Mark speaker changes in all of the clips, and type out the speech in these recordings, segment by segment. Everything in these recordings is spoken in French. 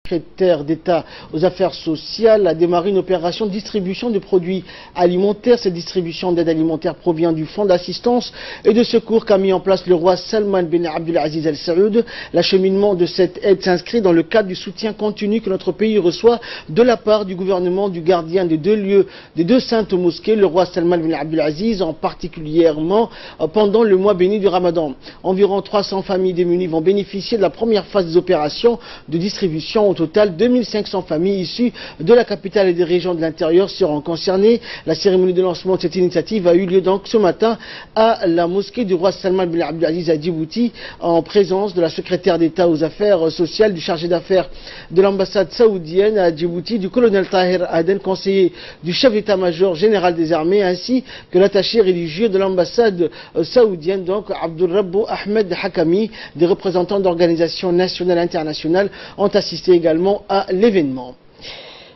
Speaker 1: Secrétaire d'État aux affaires sociales a démarré une opération de distribution de produits alimentaires. Cette distribution d'aide alimentaire provient du Fonds d'assistance et de secours qu'a mis en place le roi Salman bin Abdulaziz Al Saoud. L'acheminement de cette aide s'inscrit dans le cadre du soutien continu que notre pays reçoit de la part du gouvernement du gardien des deux lieux, des deux saintes mosquées, le roi Salman bin Abdulaziz, en particulièrement pendant le mois béni du Ramadan. Environ 300 familles démunies vont bénéficier de la première phase des opérations de distribution. Au total, 2500 familles issues de la capitale et des régions de l'intérieur seront concernées. La cérémonie de lancement de cette initiative a eu lieu donc ce matin à la mosquée du roi Salman bin Abdulaziz à Djibouti, en présence de la secrétaire d'État aux affaires sociales, du chargé d'affaires de l'ambassade saoudienne à Djibouti, du colonel Tahir Aden, conseiller du chef d'état-major général des armées, ainsi que l'attaché religieux de l'ambassade saoudienne, donc Abdulrabbu Ahmed Hakami. Des représentants d'organisations nationales et internationales ont assisté également à l'événement.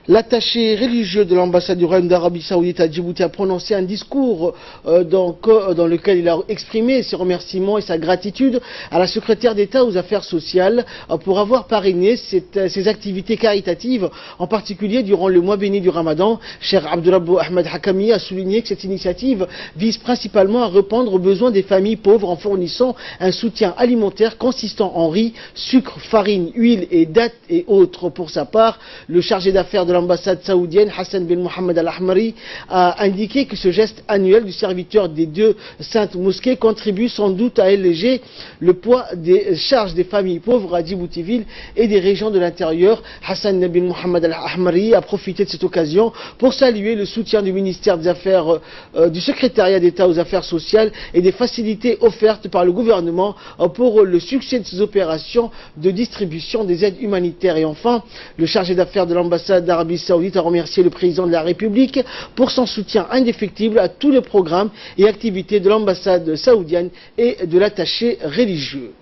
Speaker 1: L'attaché religieux de l'ambassade du Royaume d'Arabie Saoudite à Djibouti a prononcé un discours dans lequel il a exprimé ses remerciements et sa gratitude à la secrétaire d'État aux affaires sociales pour avoir parrainé ces activités caritatives, en particulier durant le mois béni du Ramadan. Cheikh Abdulrabbu Ahmed Hakami a souligné que cette initiative vise principalement à répondre aux besoins des familles pauvres en fournissant un soutien alimentaire consistant en riz, sucre, farine, huile et dattes et autres. Pour sa part, le chargé d'affaires de l'ambassade saoudienne, Hassan bin Mohamed Al-Ahmari, a indiqué que ce geste annuel du serviteur des deux saintes mosquées contribue sans doute à alléger le poids des charges des familles pauvres à Djibouti-Ville et des régions de l'intérieur. Hassan bin Mohamed Al-Ahmari a profité de cette occasion pour saluer le soutien du ministère des Affaires, du secrétariat d'État aux affaires sociales et des facilités offertes par le gouvernement pour le succès de ces opérations de distribution des aides humanitaires. Et enfin, le chargé d'affaires de l'ambassade d'Arabie Saoudite a remercié le président de la République pour son soutien indéfectible à tous les programmes et activités de l'ambassade saoudienne et de l'attaché religieux.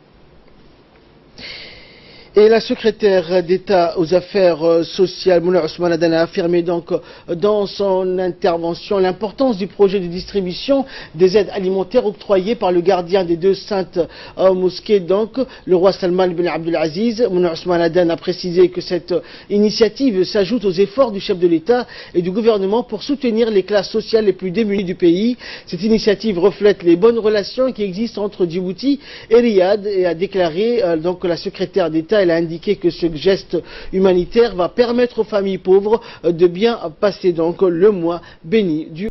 Speaker 1: Et la secrétaire d'État aux affaires sociales, Mouna Ousmane Aden, a affirmé donc dans son intervention l'importance du projet de distribution des aides alimentaires octroyées par le gardien des deux saintes mosquées, donc le roi Salman bin Abdulaziz. Mouna Ousmane Aden a précisé que cette initiative s'ajoute aux efforts du chef de l'État et du gouvernement pour soutenir les classes sociales les plus démunies du pays. Cette initiative reflète les bonnes relations qui existent entre Djibouti et Riyad, et a déclaré donc la secrétaire d'État. Elle a indiqué que ce geste humanitaire va permettre aux familles pauvres de bien passer donc le mois béni du